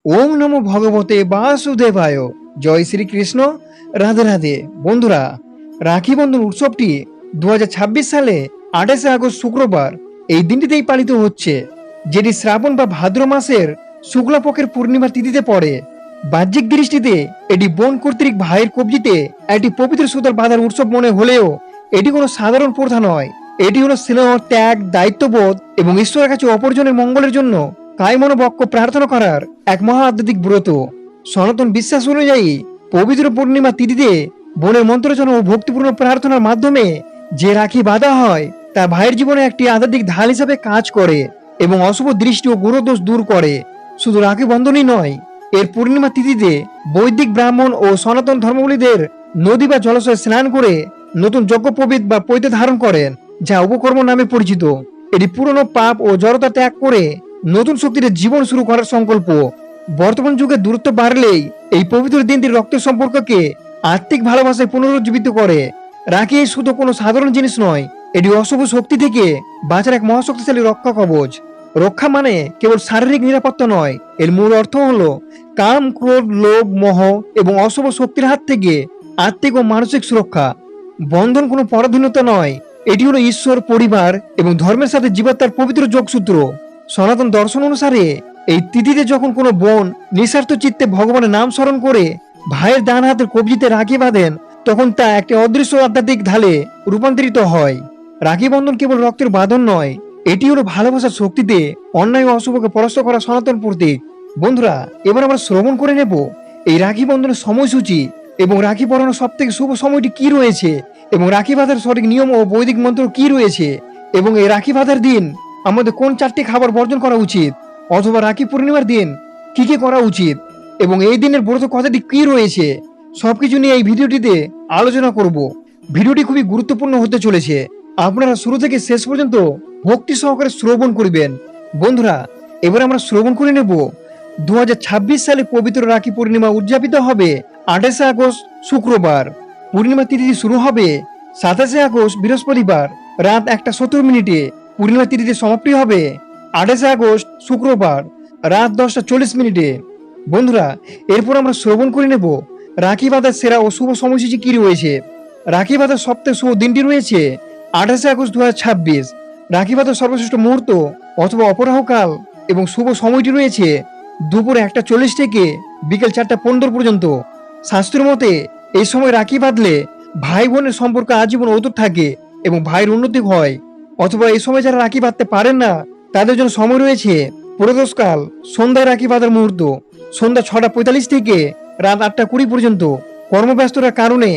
ওম নমো ভগবতে বাসুদেবায়। জয় শ্রীকৃষ্ণ। রাধে রাধে। বন্ধুরা, রাখি বন্ধন উৎসবটি 2026 সালে 28 আগস্ট শুক্রবার এই দিনটিতেই পালিত হচ্ছে, যেটি শ্রাবণ বা ভাদ্র মাসের শুক্লাপক্ষের পূর্ণিমা তিথিতে পড়ে। বাহ্যিক দৃষ্টিতে এটি বোন কর্তৃক ভাইয়ের কবজিতে একটি পবিত্র সুতার বাঁধার উৎসব মনে হলেও এটি কোনো সাধারণ প্রথা নয়। এটি হলো স্নেহ, ত্যাগ, দায়িত্ববোধ এবং ঈশ্বরের কাছে অপরজনের মঙ্গলের জন্য কায়মনোবাক্য প্রার্থনা করার এক মহা আধ্যাত্মিক ব্রত। সনাতন বিশ্বাস অনুযায়ী পবিত্র পূর্ণিমা তিথিতে বোনের মন্ত্রচনা ও ভক্তিপূর্ণ প্রার্থনার মাধ্যমে যে রাখি বাঁধা হয় তা ভাইয়ের জীবনে একটি আধ্যাত্মিক ঢাল হিসাবে কাজ করে এবং অশুভ দৃষ্টি ও গুণদোষ দূর করে। শুধু রাখি বন্ধনই নয়, এর পূর্ণিমা তিথিতে বৈদিক ব্রাহ্মণ ও সনাতন ধর্মাবলীদের নদী বা জলাশয়ে স্নান করে নতুন যজ্ঞোপবীত বা পৈতে ধারণ করেন, যা উপকর্ম নামে পরিচিত। এটি পুরনো পাপ ও জড়তা ত্যাগ করে নতুন শক্তিতে জীবন শুরু করার সংকল্প। বর্তমান যুগে দূরত্ব বাড়লেই এই পবিত্র দিনটি রক্তের সম্পর্ককে আত্মিক ভালোবাসায় পুনরুজ্জীবিত করে। রাখি শুধু কোনো সাধারণ জিনিস নয়, এটি অশুভ শক্তি থেকে বাঁচার এক মহাশক্তিশালী রক্ষা কবচ। রক্ষা মানে কেবল শারীরিক নিরাপত্তা নয়, এর মূল অর্থ হলো কাম, ক্রোধ, লোভ, মোহ এবং অশুভ শক্তির হাত থেকে আত্মিক ও মানসিক সুরক্ষা। বন্ধন কোনো পরাধীনতা নয়, এটি হলো ঈশ্বর, পরিবার এবং ধর্মের সাথে জীবাত্মার পবিত্র যোগসূত্র। সনাতন দর্শন অনুসারে এই তিথিতে যখন কোনো বোন নিঃস্বার্থ চিত্তে ভগবানের নাম স্মরণ করে ভাইয়ের ডান হাতের কবজিতে রাখি বাঁধেন, তখন তা একটি অদৃশ্য আধ্যাত্মিক ঢালে রূপান্তরিত হয়। রাখি বন্ধন কেবল রক্তের বাঁধন নয়, এটি হলো ভালোবাসার শক্তিতে অন্যায় ও অশুভকে পরাস্ত করা সনাতন প্রতীক। বন্ধুরা, এবার আমরা শ্রবণ করে নেব এই রাখি বন্ধনের সময়সূচি এবং রাখি পরানোর সব থেকে শুভ সময়টি কি রয়েছে, এবং রাখি বাঁধার সঠিক নিয়ম ও বৈদিক মন্ত্র কি রয়েছে, এবং এই রাখি বাঁধার দিন আমাদের কোন 4টি খাবার বর্জন করা উচিত, অথবা রাখি পূর্ণিমার দিন কি কি করা উচিত, এবং এই দিনের ব্রত কথাটি কি রয়েছে, সবকিছু নিয়ে এই ভিডিওটিতে আলোচনা করব। ভিডিওটি খুবই গুরুত্বপূর্ণ হতে চলেছে। আপনারা শুরু থেকে শেষ পর্যন্ত ভক্তি সহকারে শ্রবণ করবেন। বন্ধুরা, এবার আমরা শ্রবণ করে নেব 2026 সালে পবিত্র রাখি পূর্ণিমা উদযাপিত হবে 28 আগস্ট শুক্রবার। পূর্ণিমা তিথি শুরু হবে 27 আগস্ট বৃহস্পতিবার রাত 1:17 পূর্ণিমা তিথিতে সমাপ্তি হবে 28 আগস্ট শুক্রবার রাত 10:40। বন্ধুরা, এরপর আমরা শ্রবণ করে নেব রাখি বাঁধার সেরা ও শুভ সময়সূচি কি রয়েছে। রাখি বাঁধার সবথেকে শুভ দিনটি রয়েছে 28 আগস্ট 2026। রাখি বাঁধার সর্বশ্রেষ্ঠ মুহূর্ত অথবা অপরাহকাল এবং শুভ সময়টি রয়েছে দুপুর 1:40 থেকে বিকেল 4:15 পর্যন্ত। শাস্ত্র মতে এই সময় রাখি বাঁধলে ভাই বোনের সম্পর্ক আজীবন অটুট থাকে এবং ভাইয়ের উন্নতি হয়। অথবা এই সময় যারা রাখি বাঁধতে পারেন না, তাদের জন্য সময় রয়েছে প্রদোষকাল, সন্ধ্যায় রাখি বাঁধার মুহূর্ত সন্ধ্যা 6:45 থেকে রাত 8:20 পর্যন্ত। কর্মব্যস্ততার কারণে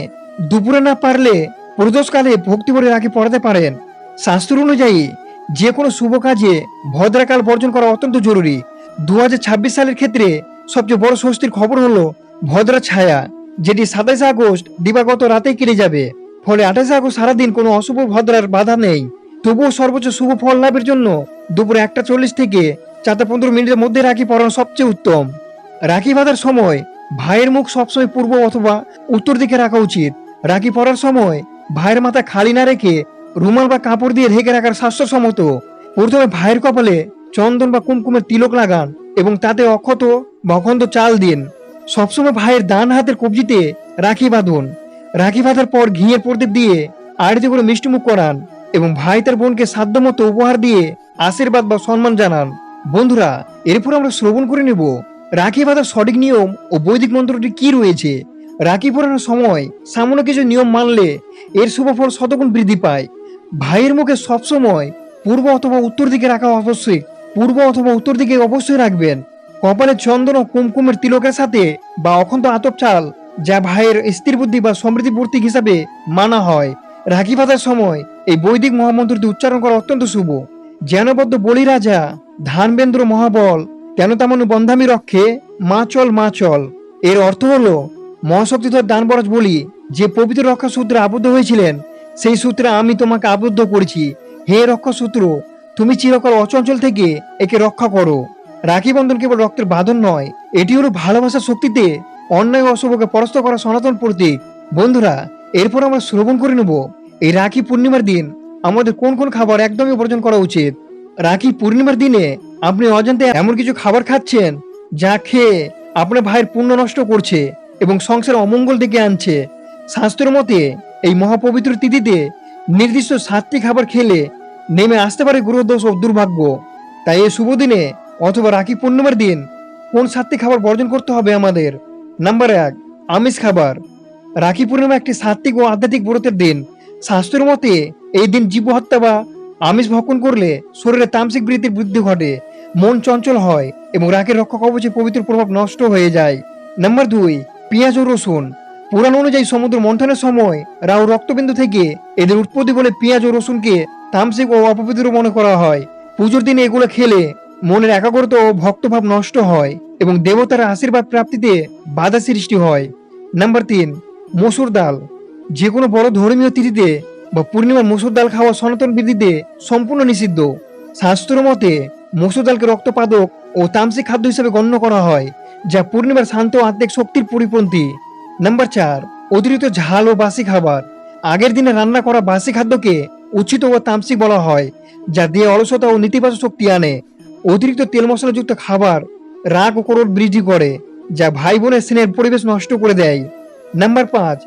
দুপুরে না পারলে প্রদোষকালে ভক্তি করে রাখি পড়াতে পারেন। শাস্ত্র অনুযায়ী যে কোনো শুভ কাজে ভদ্রাকাল বর্জন করা অত্যন্ত জরুরি। 2026 সালের ক্ষেত্রে সবচেয়ে বড় স্বস্তির খবর হলো ভদ্রা ছায়া, যেটি 27 আগস্ট দিবাগত রাতেই কেটে যাবে। ফলে 28 আগস্ট সারাদিন কোনো অশুভ ভদ্রার বাধা নেই। তবুও সর্বোচ্চ শুভ ফল লাভের জন্য দুপুর 1:40 থেকে 4:15 মধ্যে রাখি পরানো সবচেয়ে উত্তম। রাখি বাঁধার সময় ভাইয়ের মুখ সবসময় পূর্ব অথবা উত্তর দিকে রাখা উচিত। রাখি পরার সময় ভাইয়ের মাথা খালি না রেখে রুমাল বা কাপড় দিয়ে ঢেকে রাখার স্বাস্থ্যসম্মত। প্রথমে ভাইয়ের কপালে চন্দন বা কুমকুমের তিলক লাগান এবং তাতে অক্ষত বা অখণ্ড চাল দিন। সবসময় ভাইয়ের ডান হাতের কবজিতে রাখি বাঁধুন। রাখি বাঁধার পর ঘিয়ের প্রদীপ দিয়ে আরতি করে মিষ্টিমুখ করান এবং ভাই তার বোনকে সাধ্যমতো উপহার দিয়ে আশীর্বাদ বা সম্মান জানান। বন্ধুরা, এরপর আমরা শ্রবণ করে নেব রাখি বাঁধার সঠিক নিয়ম ও বৈদিক মন্ত্রটি কি রয়েছে। রাখি পরানোর সময় সামান্য কিছু নিয়ম মানলে এর শুভ ফল শতগুণ বৃদ্ধি পায়। ভাইয়ের মুখে সবসময় পূর্ব অথবা উত্তর দিকে রাখা আবশ্যক। পূর্ব অথবা উত্তর দিকে অবশ্যই রাখবেন। কপালে চন্দন ও কুমকুমের তিলকের সাথে বা অখণ্ড আতপ চাল, যা ভাইয়ের স্থির বুদ্ধি বা সমৃদ্ধি প্রতীক হিসাবে মানা হয়। রাখি বাঁধার সময় এই বৈদিক মহামন্ত্রটি উচ্চারণ করা অত্যন্ত শুভ। জ্ঞানবদ্ধ বলি রাজা ধানবেন্দ্র মহাবল কেন তেমন বন্ধামি রক্ষে মা চল মা চল। এর অর্থ হলো মহাশক্তিধর দানবরাজ বলি যে পবিত্র রক্ষা সূত্রে আবদ্ধ হয়েছিলেন, সেই সূত্রে আমি তোমাকে আবদ্ধ করেছি। হে রক্ষা সূত্র, তুমি চিরকাল অচঞ্চল থেকে একে রক্ষা করো। রাখি বন্ধন কেবল রক্তের বাঁধন নয়, এটি হলো ভালোবাসার শক্তিতে অন্যায় ও অশুভকে পরাস্ত করা সনাতন প্রতীক। বন্ধুরা, এরপর আমরা শ্রবণ করে নেব এই রাখি পূর্ণিমার দিন আমাদের কোন কোন খাবার একদমই বর্জন করা উচিত। রাখি পূর্ণিমার দিনে আপনি অজান্তে এমন কিছু খাবার খাচ্ছেন যা খেয়ে আপনার ভাইয়ের পুণ্য নষ্ট করছে এবং সংসারে অমঙ্গল ডেকে আনছে। শাস্ত্রের মতে এই মহাপবিত্র তিথিতে নির্দিষ্ট 7টি খাবার খেলে নেমে আসতে পারে গ্রহদোষ ও দুর্ভাগ্য। তাই এই শুভ দিনে অথবা রাখি পূর্ণিমার দিন কোন 7টি খাবার বর্জন করতে হবে আমাদের? নাম্বার 1, আমিষ খাবার। রাখি পূর্ণিমা একটি সাত্ত্বিক ও আধ্যাত্মিক ব্রতের দিন। শাস্ত্রের মতে এই দিন জীব হত্যা বা আমিষ ভক্ষণ করলে শরীরে তামসিক বৃত্তির বৃদ্ধি ঘটে, মন চঞ্চল হয় এবং রাখির রক্ষা কবচে পবিত্র প্রভাব নষ্ট হয়ে যায়। নাম্বার 2, পেঁয়াজ ও রসুন। পুরাণ অনুযায়ী সমুদ্র মন্থনের সময় রাহু রক্তবিন্দু থেকে এদের উৎপত্তি বলে পেঁয়াজ ও রসুনকে তামসিক ও অপবিত্র মনে করা হয়। পুজোর দিনে এগুলো খেলে মনের একাগ্রতা ও ভক্তভাব নষ্ট হয় এবং দেবতার আশীর্বাদ প্রাপ্তিতে বাধা সৃষ্টি হয়। নাম্বার 3, মসুর ডাল। যে কোনো বড় ধর্মীয় তিথিতে বা পূর্ণিমার মসুর ডাল খাওয়া সনাতন বিধিতে সম্পূর্ণ নিষিদ্ধ। শাস্ত্র মতে মসুর ডালকে রক্তপাদক ও তামসিক খাদ্য হিসেবে গণ্য করা হয়, যা পূর্ণিমার শান্ত আত্মিক শক্তির পরিপন্থী। নাম্বার 4, অতিরিক্ত ঝাল ও বাসি খাবার। আগের দিনে রান্না করা বাসি খাদ্যকে উচ্ছিত ও তামসিক বলা হয়, যা দিয়ে অলসতা ও নেতিবাচক শক্তি আনে। অতিরিক্ত তেল মশলাযুক্ত খাবার রাগ ও ক্রোধ বৃদ্ধি করে, যা ভাই বোনের স্নেহের পরিবেশ নষ্ট করে দেয়। নাম্বার 5,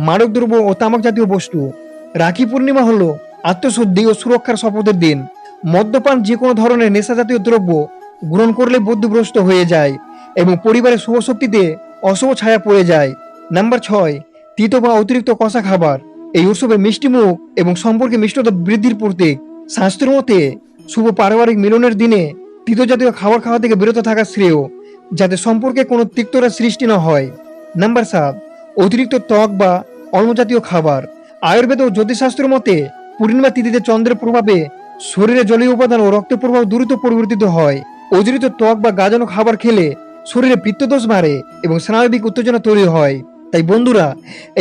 মাদকদ্রব্য ও তামাক জাতীয় বস্তু। রাখি পূর্ণিমা হলো আত্মশুদ্ধি ও সুরক্ষার শপথের দিন। মদ্যপান যে কোনো ধরনের নেশা জাতীয় দ্রব্য গ্রহণ করলে বুদ্ধিভ্রষ্ট হয়ে যায় এবং পরিবারের শুভ শক্তিতে অশুভ ছায়া পড়ে যায়। নাম্বার 6, তিতো বা অতিরিক্ত কষা খাবার। এই উৎসবে মিষ্টি মুখ এবং সম্পর্কে মিষ্টতা বৃদ্ধির প্রতীক। শাস্ত্র মতে শুভ পারিবারিক মিলনের দিনে তিতো জাতীয় খাবার খাওয়া থেকে বিরত থাকা শ্রেয়, যাতে সম্পর্কে কোনো তিক্ততা সৃষ্টি না হয়। নাম্বার 7, অতিরিক্ত ত্বক বা অম্ল জাতীয় খাবার। আয়ুর্বেদ ও জ্যোতিষশাস্ত্রের মতে পূর্ণিমা তিথিতে চন্দ্রের প্রভাবে শরীরে জলীয় উপাদান ও রক্তের প্রভাব দ্রুত পরিবর্তিত হয়। অতিরিক্ত ত্বক বা গাজানো খাবার খেলে শরীরে পিত্তদোষ বাড়ে এবং স্নায়বিক উত্তেজনা তৈরি হয়। তাই বন্ধুরা,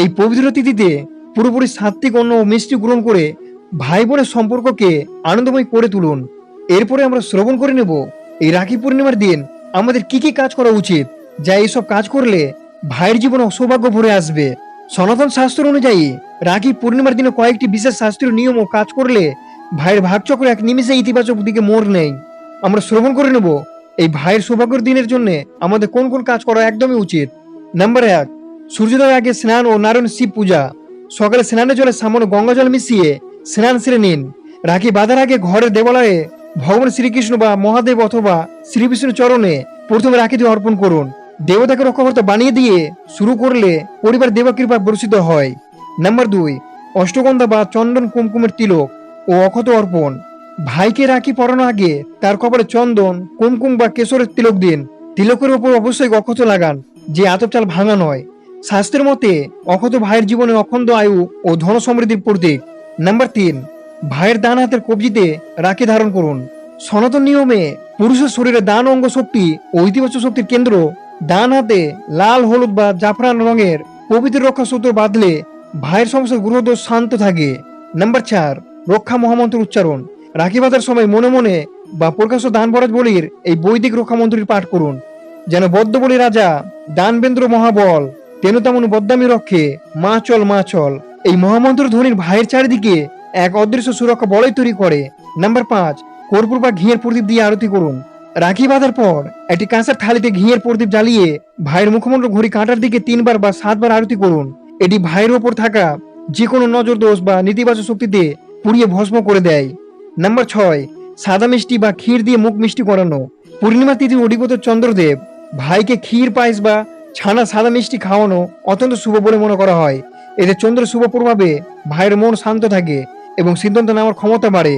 এই পবিত্র তিথিতে পুরোপুরি সাত্ত্বিক অন্ন ও মিষ্টি গ্রহণ করে ভাই বোনের সম্পর্ককে আনন্দময় করে তুলুন। এরপরে আমরা শ্রবণ করে নেব এই রাখি পূর্ণিমার দিন আমাদের কি কি কাজ করা উচিত, যা এইসব কাজ করলে ভাইয়ের জীবনে সৌভাগ্য ভরে আসবে। সনাতন শাস্ত্র অনুযায়ী রাখি পূর্ণিমার দিনে কয়েকটি বিশেষ শাস্ত্রীয় নিয়ম ও কাজ করলে ভাইয়ের ভাগচক্র এক নিমিষে ইতিবাচক দিকে মোড় নেয়। আমরা শ্রবণ করে নেব এই ভাইয়ের সৌভাগ্যের দিনের জন্য আমাদের কোন কোন কাজ করা একদমই উচিত। নাম্বার 1, সূর্যোদয়ের আগে স্নান ও নারায়ণ শিব পূজা। সকালে স্নানের জলে সামান্য গঙ্গা জল মিশিয়ে স্নান সেরে নিন। রাখি বাঁধার আগে ঘরের দেবালয়ে ভগবান শ্রীকৃষ্ণ বা মহাদেব অথবা শ্রীবিষ্ণুর চরণে প্রথমে রাখি দিয়ে অর্পণ করুন। দেবতাকে রক্ষাকর্তা বানিয়ে দিয়ে শুরু করলে পরিবার দেবকৃপা বর্ষিত হয়। নাম্বার 2, অষ্টগন্ধা বা চন্দন কুমকুমের তিলক ও অক্ষত অর্পণ। ভাইকে রাখি পরানো আগে তার কপালে চন্দন, কুমকুম বা কেশরের তিলক দিন। তিলকের উপর অবশ্যই অক্ষত লাগান, যে আতপ চাল ভাঙা নয়। শাস্ত্রের মতে অক্ষত ভাইয়ের জীবনে অখণ্ড আয়ু ও ধন সমৃদ্ধির প্রতীক। নাম্বার 3, ভাইয়ের ডান হাতের কবজিতে রাখি ধারণ করুন। সনাতন নিয়মে পুরুষের শরীরে ডান অঙ্গ শক্তি ও ইতিবাচক শক্তির কেন্দ্র। ডান হাতে লাল, হলুদ বা জাফরান রঙের পবিত্র রক্ষা সূত্র বাঁধলে ভাইয়ের সমস্ত গ্রহদোষ শান্ত থাকে। নাম্বার 4, রক্ষা মহামন্ত্র উচ্চারণ। রাখি বাঁধার সময় মনে মনে বা প্রকাশ্য দান বরাজ বলির এই বৈদিক রক্ষা মন্ত্রটি পাঠ করুন, যেন বদ্ধ বলি রাজা দানবেন্দ্র মহাবল তেনু তেমন বদ্দামি রক্ষে মা চল মা চল। এই মহামন্ত্র ধ্বনির ভাইয়ের চারিদিকে এক অদৃশ্য সুরক্ষা বলয় তৈরি করে। নাম্বার 5, কর্পূর বা ঘিয়ের প্রদীপ দিয়ে আরতি করুন। রাখি বাঁধার পর একটি কাঁসার থালিতে ঘিয়ের প্রদীপ জ্বালিয়ে ভাইয়ের মুখমন্ডল ঘড়ি কাঁটার দিকে 3 বার বা 7 বার আরতি করুন। এটি ভাইয়ের ওপর থাকা যে কোনো নজর দোষ বা নেতিবাচক শক্তিতে পুড়িয়ে ভস্ম করে দেয়। নাম্বার 6, সাদা মিষ্টি বা ক্ষীর দিয়ে মুখ মিষ্টি করানো। পূর্ণিমা তিথি অধিপত চন্দ্রদেব ভাইকে ক্ষীর, পায়েস বা ছানা সাদা মিষ্টি খাওয়ানো অত্যন্ত শুভ বলে মনে করা হয়। এতে চন্দ্রের শুভ প্রভাবে ভাইয়ের মন শান্ত থাকে এবং সিদ্ধান্ত নেওয়ার ক্ষমতা বাড়ে।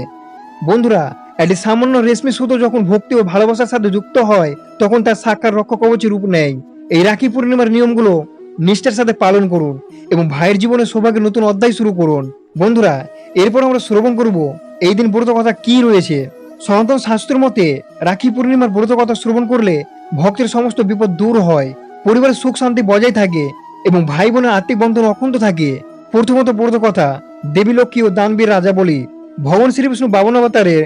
বন্ধুরা, একটি সামান্য রেশমি সুতো যখন ভক্তি ও ভালোবাসার সাথে যুক্ত হয়, তখন তার সাক্ষাৎ রক্ষা কবচের রূপ নেয়। এই রাখি পূর্ণিমার নিয়মগুলো নিষ্ঠার সাথে পালন করুন এবং ভাইয়ের জীবনে সৌভাগ্যের নতুন অধ্যায় শুরু করুন। বন্ধুরা, এরপর আমরা শ্রবণ করব এই দিন ব্রত কথা কি রয়েছে। সনাতন শাস্ত্রের মতে রাখি পূর্ণিমার ব্রত কথা শ্রবণ করলে ভক্তের সমস্ত বিপদ দূর হয়, পরিবারের সুখ শান্তি বজায় থাকে এবং ভাই বোনের আত্মিক বন্ধন অখণ্ড থাকে। প্রথমত ব্রত কথা, দেবী লক্ষ্মী ও দানবীর রাজা বলি। ভগবান শ্রীবিষ্ণু 52 অবতারের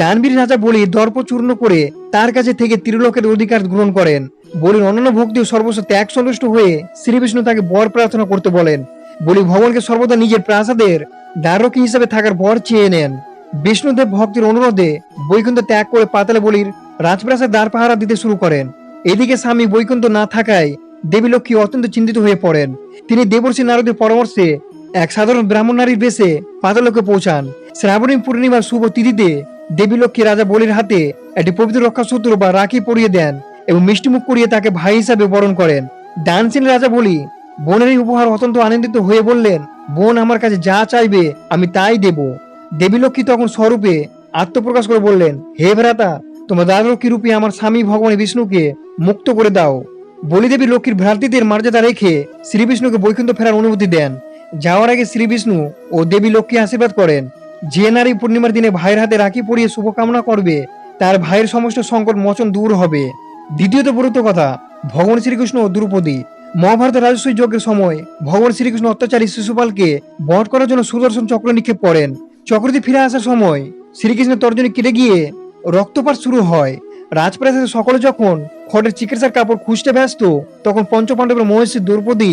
দানবীর রাজা বলি দর্প চূর্ণ করে তার কাছে থেকে ত্রিলোকের অধিকার গ্রহণ করেন। বলির অনন্য ভক্তি ও সর্বস্ব ত্যাগ সন্তুষ্ট হয়ে শ্রীবিষ্ণু তাকে বর প্রার্থনা করতে বলেন। বলি ভগবানকে সর্বদা নিজের প্রাসাদের দ্বাররক্ষী হিসেবে থাকার বর চেয়ে নেন। বিষ্ণুদেব ভক্তির অনুরোধে বৈকুণ্ঠ ত্যাগ করে পাতালে বলির রাজপ্রাসাদ দ্বার পাহারা দিতে শুরু করেন। এদিকে স্বামী বৈকুণ্ঠ না থাকায় দেবী লক্ষ্মী অত্যন্ত চিন্তিত হয়ে পড়েন। তিনি দেবর্ষি নারদের পরামর্শে এক সাধারণ ব্রাহ্মণ নারীর বেশে পাতালোকে পৌঁছান। শ্রাবণী পূর্ণিমার শুভ তিথিতে দেবী লক্ষ্মী রাজা বলির হাতে একটি পবিত্র রক্ষাসূত্র বা রাখি পরিয়ে দেন এবং মিষ্টিমুখ করিয়ে তাকে ভাই হিসাবে বরণ করেন। ডানসিন রাজা বলি বোনের এই উপহার অত্যন্ত আনন্দিত হয়ে বললেন, বোন আমার কাছে যা চাইবে আমি তাই দেব। দেবী লক্ষ্মী তখন স্বরূপে আত্মপ্রকাশ করে বললেন, হে ভ্রাতা, তোমার দ্বাদরক্ষী রূপে আমার স্বামী ভগবান বিষ্ণুকে মুক্ত করে দাও। বলিদেবী লক্ষ্মীর ভ্রাতৃদের মর্যাদা রেখে শ্রী বিষ্ণুকে বৈকুণ্ঠ ফেরার অনুমতি দেন। যাওয়ার আগে শ্রী বিষ্ণু ও দেবী লক্ষ্মী আশীর্বাদ করেন, যে নারী পূর্ণিমার দিনে ভাইয়ের হাতে রাখি পরিয়ে শুভকামনা করবে তার ভাইয়ের সমস্ত সংকট মোচন দূর হবে। দ্বিতীয়ত গুরুত্ব কথা, ভগবান শ্রীকৃষ্ণ ও দ্রৌপদী। মহাভারতের রাজস্বী যজ্ঞের সময় ভগবান শ্রীকৃষ্ণ অত্যাচারী শিশুপালকে বধ করার জন্য সুদর্শন চক্র নিক্ষেপ করেন। চক্রটি ফিরে আসার সময় শ্রীকৃষ্ণের তর্জনী কেটে গিয়ে রক্তপাত শুরু হয়। রাজপ্রাসাদের সকলে যখন খড়ের চিকিৎসার কাপড় খুঁজতে ব্যস্ত, তখন পঞ্চপাণ্ডবের মহেশ্বরী দ্রৌপদী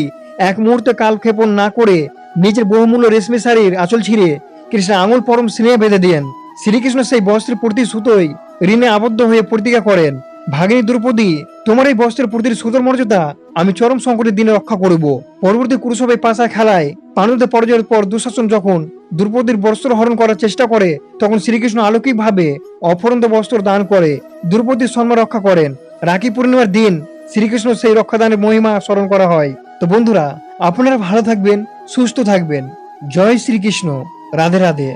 এক মুহূর্তে কালক্ষেপণ না করে নিজের বহুমূল্য রেশমি শাড়ির আঁচল ছিঁড়ে কৃষ্ণের আঙুল পরম স্নেহে বেঁধে দেন। শ্রীকৃষ্ণ সেই বস্ত্রের প্রতি সুতোয় ঋণে আবদ্ধ হয়ে প্রতিজ্ঞা করেন, ভাগিনী দ্রৌপদী, তোমার এই বস্ত্রের প্রতিটি সুতোর মর্যাদা আমি চরম সংকটের দিনে রক্ষা করব। পরবর্তী কুরুসভায় পাশা খেলায় পাণ্ডবদের পরাজয়ের পর দুঃশাসন যখন দ্রৌপদীর বস্ত্র হরণ করার চেষ্টা করে, তখন শ্রীকৃষ্ণ অলৌকিক ভাবে অফুরন্ত বস্ত্র দান করে দ্রৌপদীর সম্মান রক্ষা করেন। রাখি পূর্ণিমার দিন শ্রীকৃষ্ণ সেই রক্ষাদানের মহিমা স্মরণ করা হয়। তো বন্ধুরা, আপনারা ভালো থাকবেন, সুস্থ থাকবেন। জয় শ্রীকৃষ্ণ। রাধে রাধে।